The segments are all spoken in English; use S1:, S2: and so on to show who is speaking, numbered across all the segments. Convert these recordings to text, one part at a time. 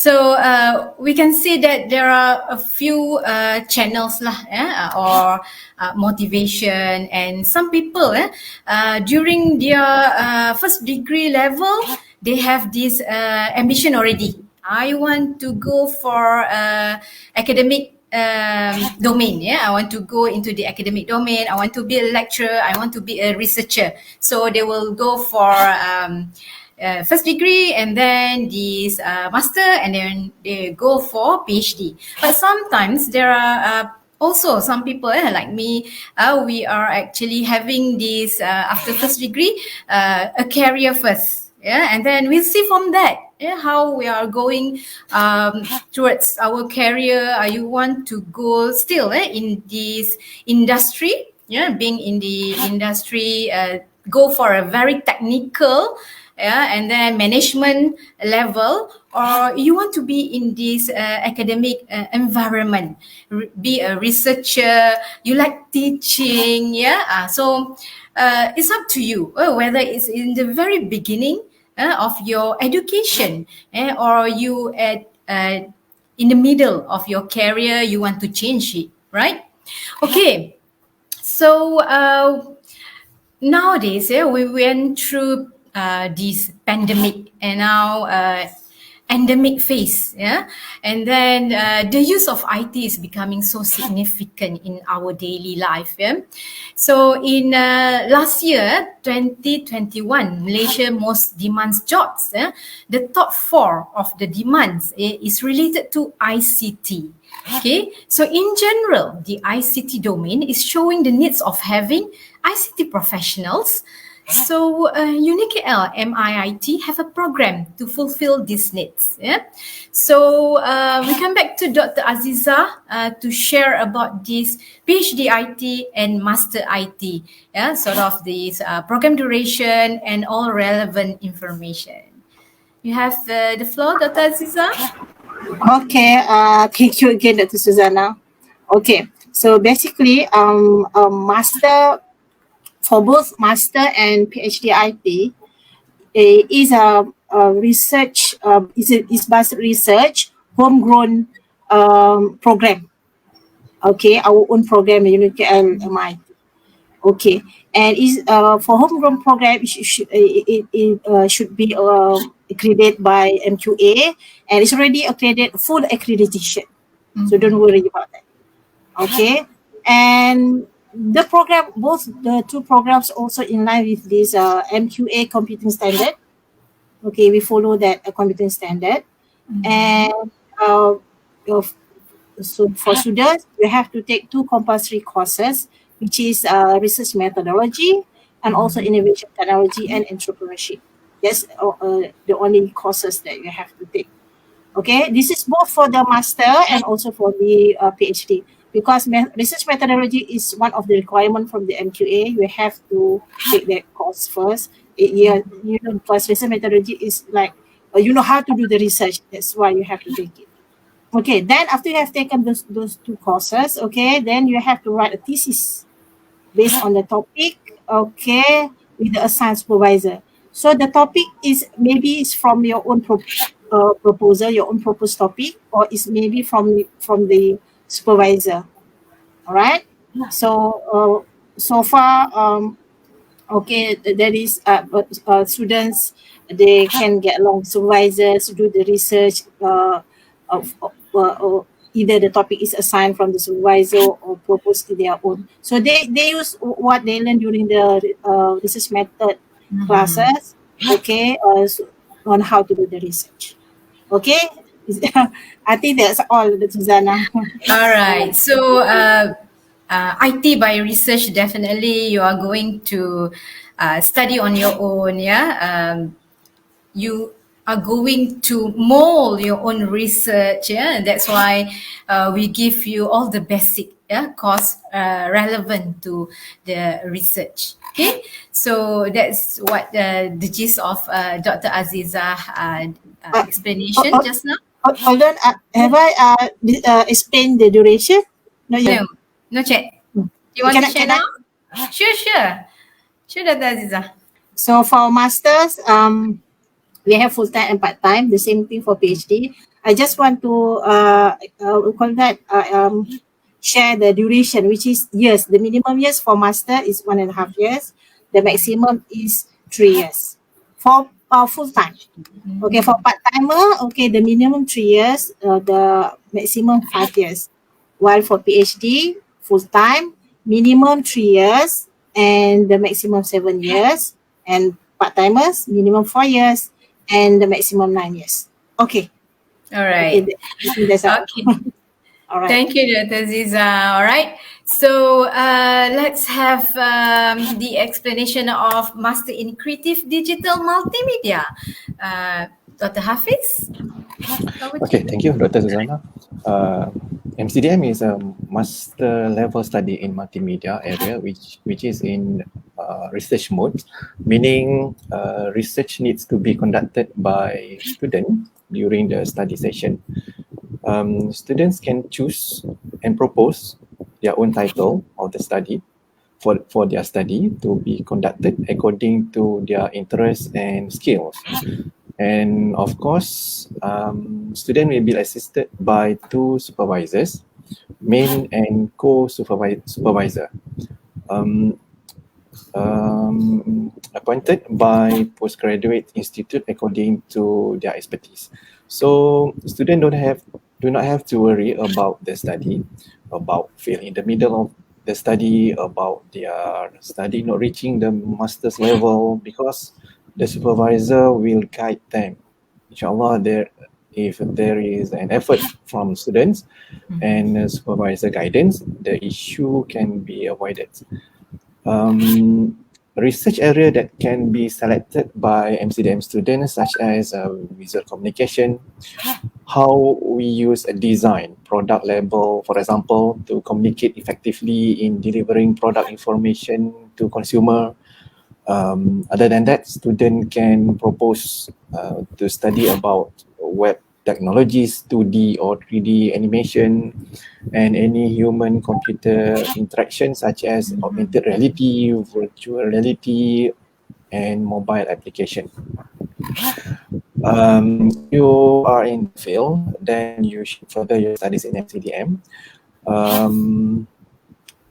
S1: So we can see that there are a few channels lah, or motivation, and some people during their first degree level, they have this ambition already. I want to go for academic domain. I want to go into the academic domain. I want to be a lecturer. I want to be a researcher. So they will go for first degree, and then this master, and then they go for PhD. But sometimes there are also some people like me, we are actually having this after first degree, a career first, and then we'll see from that how we are going towards our career. You want to go still in this industry, being in the industry, go for a very technical and then management level, or you want to be in this academic environment, be a researcher, you like teaching, so it's up to you whether it's in the very beginning of your education, or you at in the middle of your career, you want to change it, right? Okay, so nowadays we went through this pandemic, and now endemic phase, and then the use of IT is becoming so significant in our daily life. So in last year, 2021, Malaysia most demands jobs. The top 4 of the demands is related to ICT. Okay, so in general, the ICT domain is showing the needs of having ICT professionals. So UniKL MIIT have a program to fulfill these needs. So we come back to Dr. Aziza to share about this PhD IT and Master IT, sort of this program duration and all relevant information. You have the floor, Dr. Aziza.
S2: Okay, thank you again, Dr. Susanna. Okay, so basically, master, for both master and PhD IT, is a research, is basic research, homegrown program. Okay, our own program, UniKL MIIT. Okay, and is for homegrown program, it should be accredited by MQA, and it's already accredited, full accreditation. So don't worry about that. Okay, and the program, both the two programs also in line with this MQA computing standard. Okay, we follow that computing standard. And so for students, you have to take 2 compulsory courses, which is research methodology and also innovation technology and entrepreneurship. That's the only courses that you have to take. Okay, this is both for the master and also for the PhD, because research methodology is one of the requirements from the MQA. You have to take that course first. Because research methodology is like, you know how to do the research. That's why you have to take it. Okay, then after you have taken those 2 courses, okay, then you have to write a thesis based on the topic, okay, with the assigned supervisor. So the topic is maybe it's from your own proposal, your own proposed topic, or it's maybe from the supervisor. All right. So so far, okay, there is students, they can get along supervisors to do the research of either the topic is assigned from the supervisor or proposed to their own. So they use what they learn during the research method classes, okay, on how to do the research. Okay, I think that's all, Susanna.
S1: All right. So IT by research, definitely you are going to study on your own. You are going to mold your own research. That's why we give you all the basic course relevant to the research. Okay, so that's what the gist of Dr. Aziza explanation just now.
S2: Hold on, have I explained the duration?
S1: No, check. You want to share now? Sure, Dr. Aziza.
S2: So for masters, we have full-time and part-time, the same thing for PhD. I just want to share the duration, which is years. The minimum years for master is 1.5 years. The maximum is 3 years for full time. Okay, for part timer, okay, the minimum 3 years, the maximum 5 years. While for PhD, full time, minimum 3 years and the maximum 7 years. And part timers, minimum 4 years and the maximum 9 years. Okay.
S1: All
S2: Okay,
S1: right.
S2: I think that's all.
S1: Okay.
S2: All right.
S1: Thank you, Dr. Ziza. All right. So let's have the explanation of Master in Creative Digital Multimedia. Dr. Hafiz?
S3: Okay, thank you, Dr. Susanna. MCDM is a master level study in multimedia area, which is in research mode, meaning research needs to be conducted by students during the study session. Students can choose and propose their own title of the study for their study to be conducted according to their interests and skills. And of course, student will be assisted by 2 supervisors, main and co-supervisor, appointed by Postgraduate Institute according to their expertise. So students do not have to worry about the study, about failing in the middle of the study, about their study not reaching the master's level, because the supervisor will guide them. Inshallah, if there is an effort from students and supervisor guidance, the issue can be avoided. Research area that can be selected by MCDM students, such as visual communication, how we use a design, product label, for example, to communicate effectively in delivering product information to consumer. Other than that, student can propose to study about web technologies, 2D or 3D animation, and any human-computer interaction such as augmented reality, virtual reality, and mobile application. You are in the field, then you should further your studies in MCDM.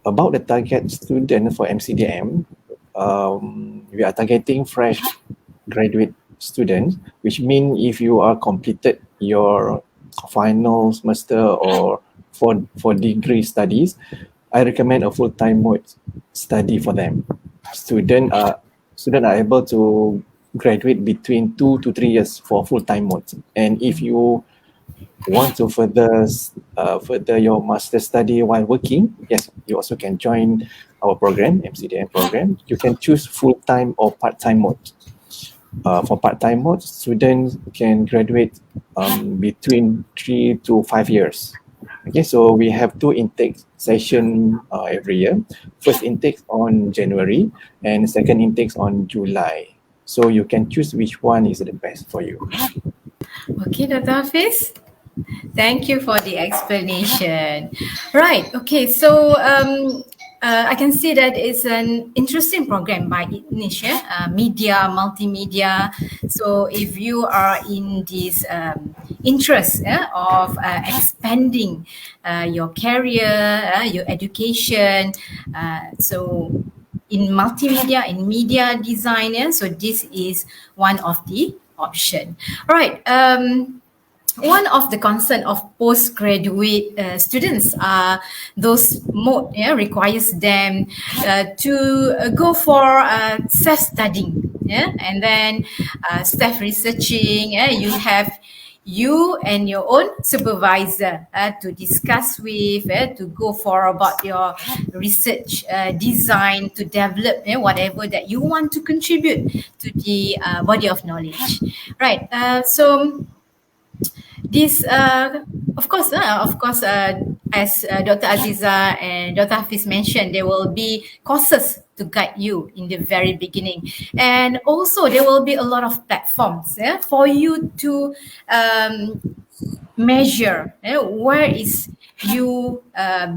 S3: About the target student for MCDM, we are targeting fresh graduate students, which means if you are completed your final semester or for degree studies, I recommend a full-time mode study for them. Students are able to graduate between 2 to 3 years for full-time mode. And if you want to further your master study while working, yes, you also can join our program, MCDM program. You can choose full-time or part-time mode. For part-time mode, students can graduate between 3 to 5 years. Okay, so we have 2 intake sessions every year. First intake on January and second intake on July. So you can choose which one is the best for you.
S1: Okay, Dr. Hafiz. Thank you for the explanation. Right, okay, so I can see that it's an interesting program by Indonesia, media, multimedia. So if you are in this interest of expanding your career, your education, so in multimedia, in media design, so this is one of the option. All right. One of the concern of postgraduate students are those mode requires them to go for self-studying, and then self-researching. You have you and your own supervisor to discuss with, to go for about your research design, to develop whatever that you want to contribute to the body of knowledge. Right. So this, of course, as Dr. Aziza and Dr. Hafiz mentioned, there will be courses to guide you in the very beginning. And also there will be a lot of platforms for you to measure where is you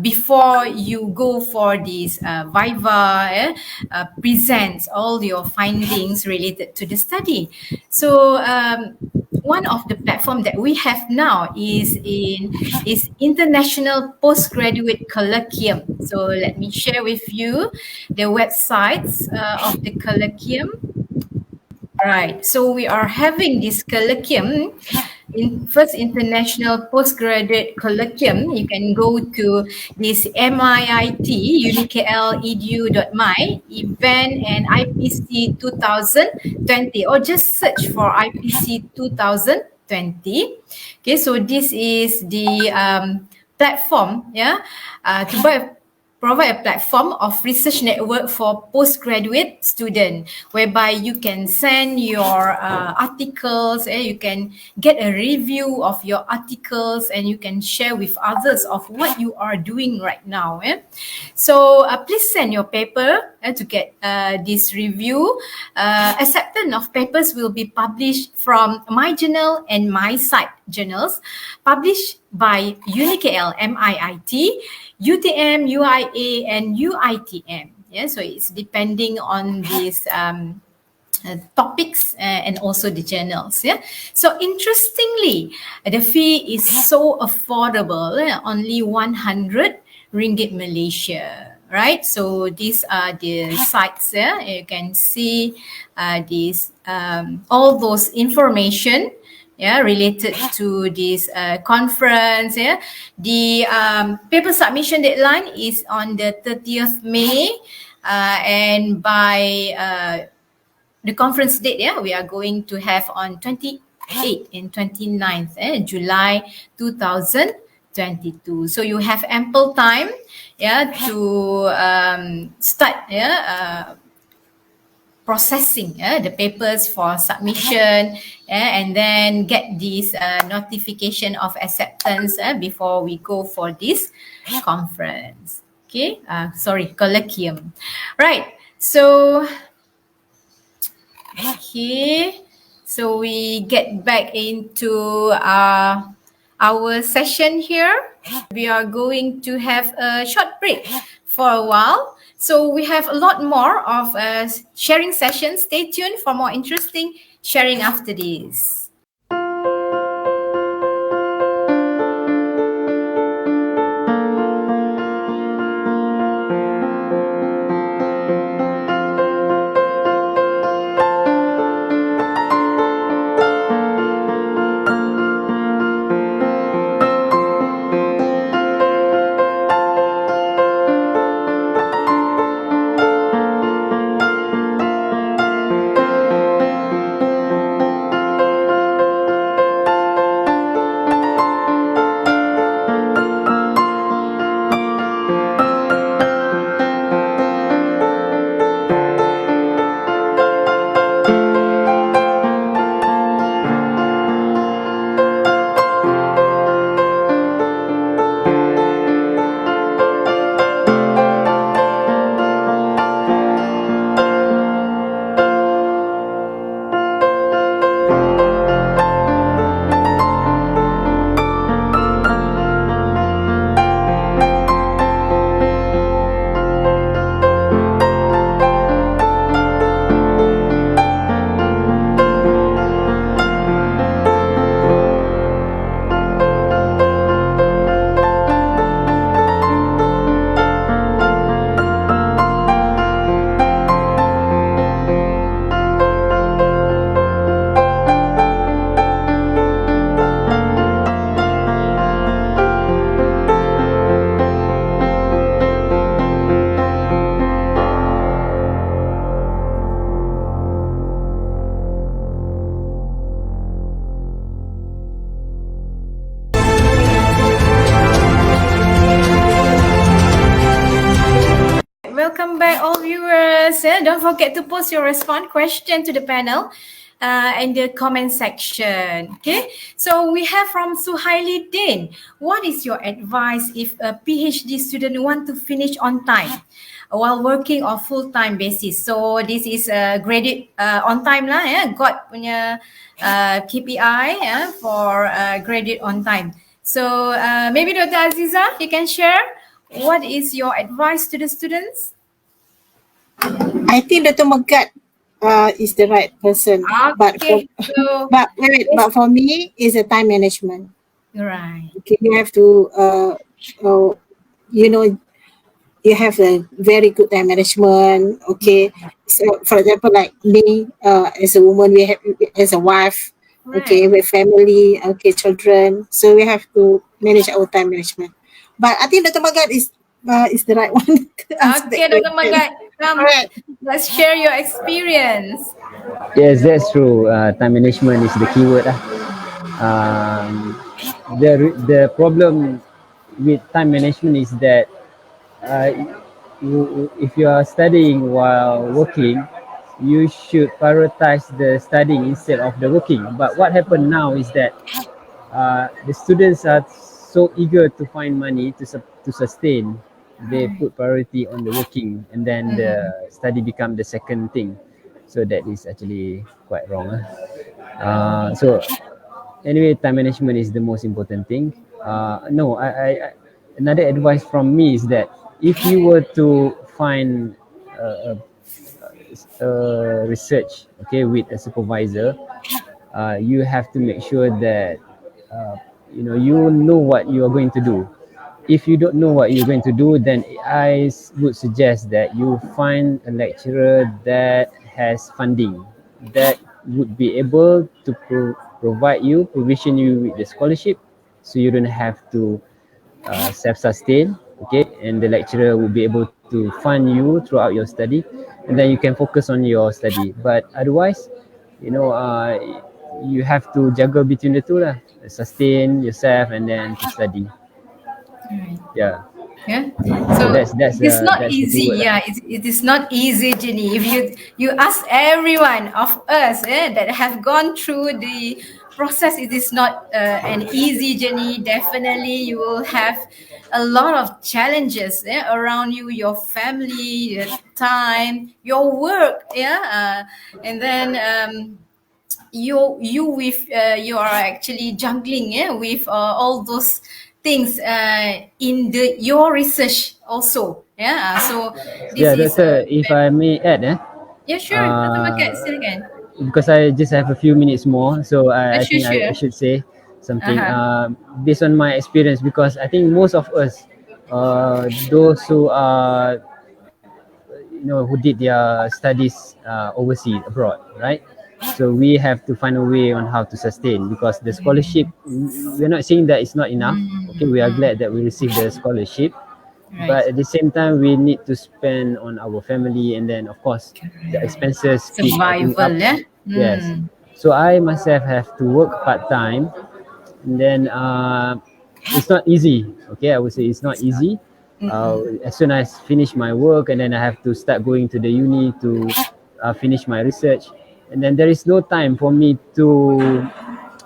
S1: before you go for this Viva, presents all your findings related to the study. So one of the platform that we have now is International Postgraduate Colloquium. So let me share with you the websites of the colloquium. Right. So we are having this colloquium in first International Postgraduate Colloquium. You can go to this MIIT UniKL edu.my event and IPC 2020, or just search for IPC 2020. Okay, so this is the platform, to provide a platform of research network for postgraduate student, whereby you can send your articles, you can get a review of your articles, and you can share with others of what you are doing right now. So please send your paper to get this review. Acceptance of papers will be published from My Journal and My Site journals, published by UniKL, MIIT, UTM, UIA, and UITM. Yeah, so it's depending on these topics and also the journals. Yeah. So interestingly, the fee is so affordable, only 100 ringgit Malaysia. Right. So these are the sites. Yeah, you can see these all those information, related to this conference. The paper submission deadline is on the 30th May, and by the conference date, we are going to have on 28th and 29th July 2022. So you have ample time to start processing the papers for submission, and then get this notification of acceptance before we go for this conference. Okay, colloquium. Right. So, okay. So we get back into our session here. We are going to have a short break for a while. So we have a lot more of sharing sessions. Stay tuned for more interesting sharing after this. Welcome back, all viewers. Don't forget to post your response question to the panel in the comment section. Okay, so we have from Suhaili Din. What is your advice if a PhD student want to finish on time while working on full-time basis? So this is a graded on time lah, got punya KPI for graded on time. So maybe Dr. Aziza, you can share what is your advice to the students?
S2: I think Dr. Megat is the right person.
S1: Okay, so
S2: But for me, is a time management.
S1: right.
S2: Okay, you have to you know, you have a very good time management. Okay, so for example, like me, as a woman, we have, as a wife, okay,
S1: Right.
S2: with family, okay, children, so we have to manage our time management. But I think Dr. Magat is the right one to answer that
S1: Okay, Dr.
S2: question.
S1: Magat,
S2: All
S1: come,
S2: right.
S1: let's share your experience.
S4: Yes, that's true. Time management is the keyword lah. Um, the problem with time management is that uh, if you are studying while working, you should prioritize the studying instead of the working. But what happened now is that the students are so eager to find money to sustain. They put priority on the working, and then the study become the second thing. So that is actually quite wrong. So anyway, time management is the most important thing. No, another advice from me is that if you were to find a, research, okay, with a supervisor, you have to make sure that uh, you know what you are going to do. If you don't know what you're going to do, then would suggest that you find a lecturer that has funding, that would be able to provision you with the scholarship, so you don't have to self-sustain, okay, and the lecturer will be able to fund you throughout your study, and then you can focus on your study. But otherwise, you know, you have to juggle between the two lah, sustain yourself and then to study.
S1: Right.
S4: Yeah,
S1: Yeah.
S4: so
S1: So
S4: that's
S1: it is not
S4: that's the
S1: easy.
S4: keyword lah.
S1: Yeah, it is not easy, Jenny. If you ask everyone of us that have gone through the process, it is not an easy journey. Definitely, you will have a lot of challenges around you, your family, your time, your work. Yeah, and then. You are actually juggling with all those things in your research also, so this
S4: Yeah,
S1: is
S4: doctor, if I may add,
S1: yeah, sure, Dr.
S4: uh,
S1: Market, still again.
S4: because I just have a few minutes more, so I
S1: Sure,
S4: think I
S1: sure.
S4: should say something
S1: Uh-huh.
S4: based on my experience, because I think most of us, those who are, who did their studies overseas, abroad, right? So we have to find a way on how to sustain, because the scholarship, we're not saying that it's not enough. Okay, we are glad that we received the scholarship,
S1: Right.
S4: but at the same time we need to spend on our family, and then of course the expenses keep adding
S1: Survival,
S4: up.
S1: yeah.
S4: Yes, so I myself have to work part-time, and then it's not easy. Okay, I would say it's not easy. As soon as I finish my work, and then I have to start going to the uni to finish my research, and then there is no time for me to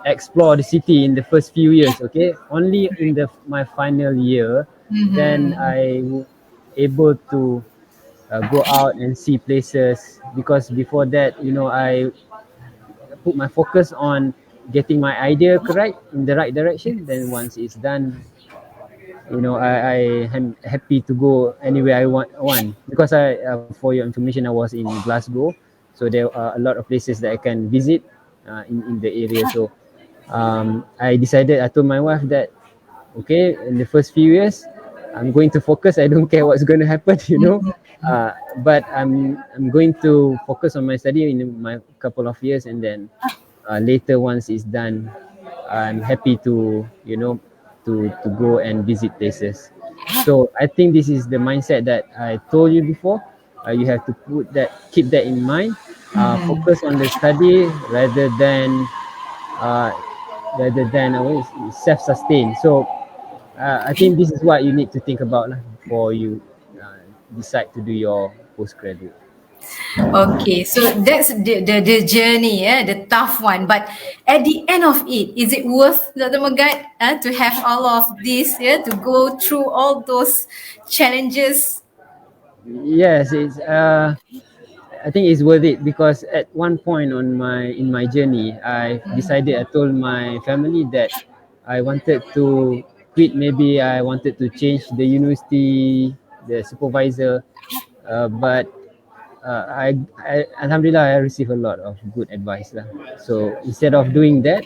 S4: explore the city in the first few years. Okay, only in my final year, then able to go out and see places, because before that, I put my focus on getting my idea correct in the right direction. Then once it's done, I am happy to go anywhere I want, because for your information, I was in Glasgow, so there are a lot of places that I can visit in the area. So I told my wife that, okay, in the first few years, I'm going to focus. I don't care what's going to happen, but I'm going to focus on my study in my couple of years, and then later, once it's done, I'm happy to to go and visit places. So I think this is the mindset that I told you before. You have to keep that in mind. Focus on the study uh, rather than self-sustain. So I think this is what you need to think about lah, before you decide to do your postgraduate.
S1: Okay, so that's the journey, the tough one. But at the end of it, is it worth, Dr. Magat, to have all of this, to go through all those challenges?
S4: Yes, it's. I think it's worth it, because at one point in my journey, I decided. I told my family that I wanted to quit. Maybe I wanted to change the university, the supervisor, but Alhamdulillah, I receive a lot of good advice lah. So instead of doing that,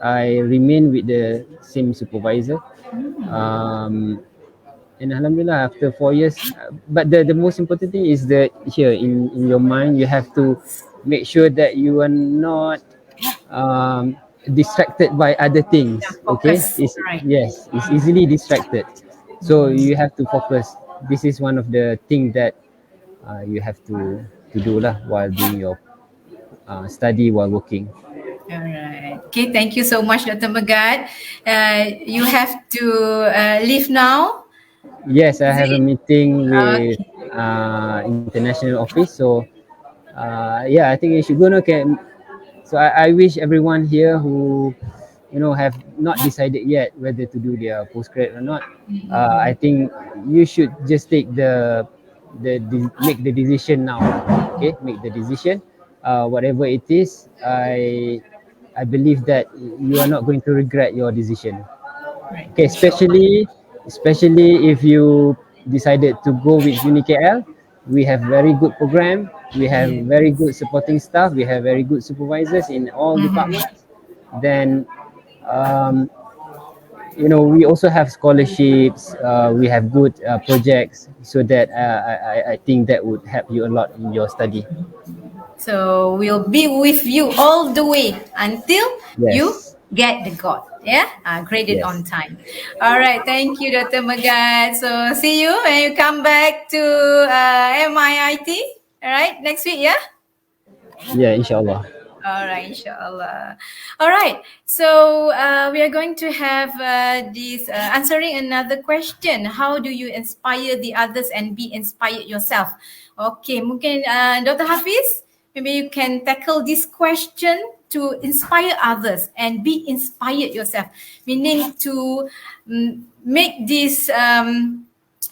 S4: I remain with the same supervisor. And alhamdulillah, after 4 years, but the most important thing is that here in your mind, you have to make sure that you are not distracted by other things. Okay,
S1: Focus.
S4: it's
S1: Right.
S4: yes, it's easily distracted. So you have to focus. This is one of the things that you have to do lah while doing your study while working.
S1: All right. Okay, thank you so much, Dr. Megat. You have to leave now.
S4: Yes, I
S1: Is
S4: have a
S1: it?
S4: meeting with
S1: Okay.
S4: international office. So yeah, I think you should go. Okay. So I wish everyone here who have not decided yet whether to do their postgrad or not. I think you should just take make the decision now. Okay, make the decision. Whatever it is, I believe that you are not going to regret your decision.
S1: Right.
S4: Okay, especially if you decided to go with UniKL, we have very good program, we have
S1: Yeah.
S4: very good supporting staff, we have very good supervisors in all departments. Then we also have scholarships, we have good projects, so that I think that would help you a lot in your study.
S1: So we'll be with you all the way until you
S4: Yes,
S1: get the God. Yeah, graded on
S4: yes.
S1: time. All right, thank you, Dr. Megat. So see you when you come back to MIIT. All right, next week. Yeah.
S4: Yeah, inshallah.
S1: All right, inshallah. All right, so we are going to have this answering another question. How do you inspire the others and be inspired yourself? Okay, mungkin Dr. Hafiz, maybe you can tackle this question to inspire others and be inspired yourself, meaning to make this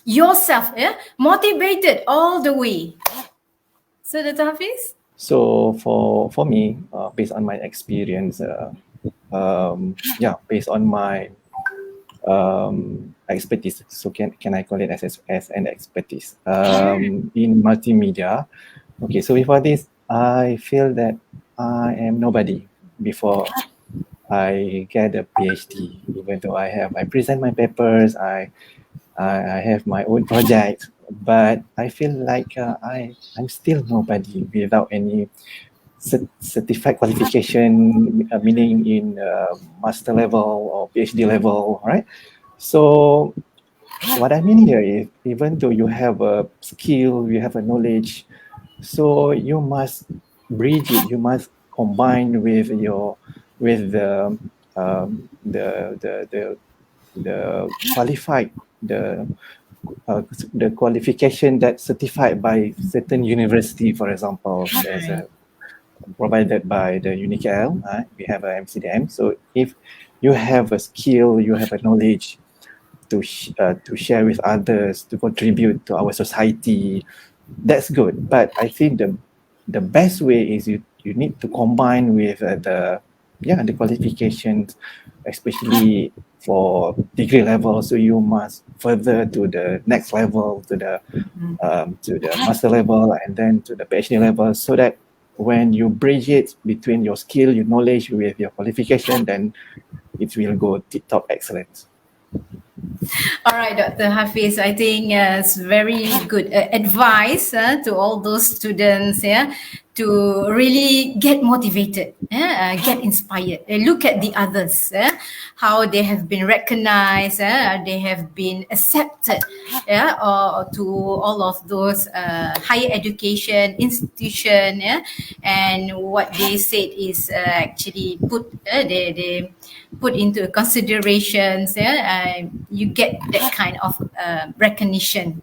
S1: yourself motivated all the way. So, Dr. Hafiz?
S3: So for me, based on my experience, based on my expertise, so can I call it as an expertise in multimedia? Okay, so before this, I feel that I am nobody before I get a PhD. Even though I present my papers, I have my own project, but I feel like I'm still nobody without any certified qualification, meaning in master level or PhD level, right? So what I mean here is, even though you have a skill, you have a knowledge, so you must bridge it. You must combine with the qualified the qualification that's certified by certain university. For example, there's a provided by the UniKL. We have a MCDM. So if you have a skill, you have a knowledge to share with others, to contribute to our society, that's good. But I think the best way is you need to combine with the qualifications, especially for degree level. So you must further to the next level, to the master level, and then to the PhD level, so that when you bridge it between your skill, your knowledge with your qualification, then it will go tip-top excellent.
S1: All right, Dr. Hafiz, I think it's very good advice to all those students, to really get motivated, get inspired. Look at the others, how they have been recognized, they have been accepted, or to all of those higher education institution, and what they said is actually they put into considerations. You get that kind of recognition.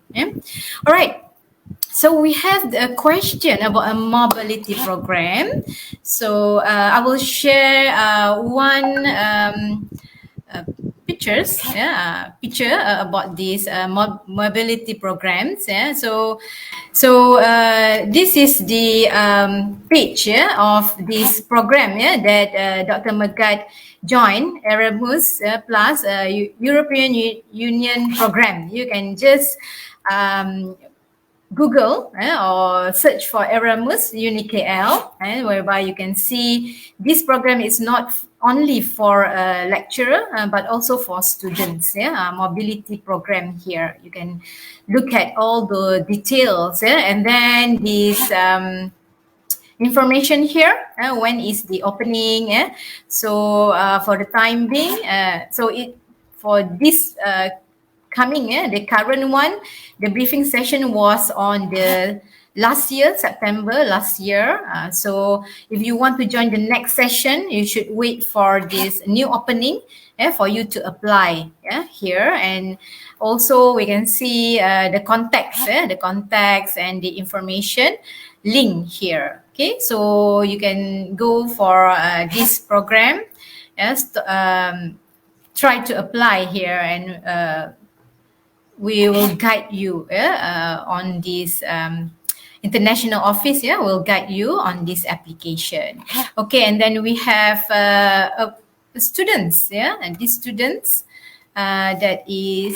S1: All right. So we have a question about a mobility program. So I will share one picture about these mobility programs. So this is the page of this program that Dr. Megat joined, Erasmus Plus European Union program. You can just Google or search for Erasmus UniKL, whereby you can see this program is not only for a lecturer but also for students. Mobility program here. You can look at all the details, and then this information here. When is the opening? So for the time being, for this coming, the current one, the briefing session was on the last year, September last year. So if you want to join the next session, you should wait for this new opening for you to apply here. And also we can see the contacts and the information link here. Okay, so you can go for this program. Yes, try to apply here, and we will guide you on this international office. Will guide you on this application. Okay, and then we have students. And these students that is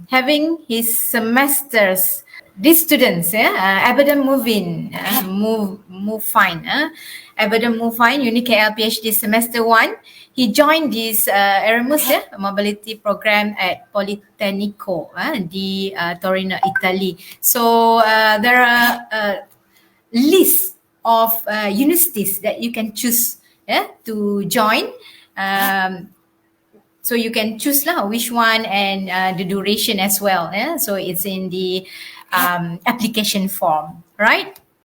S1: having his semesters. These students, Abadan Movin, move fine. Abadan Move Fine, UniKL PhD semester 1. He joined this Erasmus mobility program at Politecnico di Torino, Italy. So there are a list of universities that you can choose to join. So you can choose which one, and the duration as well. So it's in the application form, right?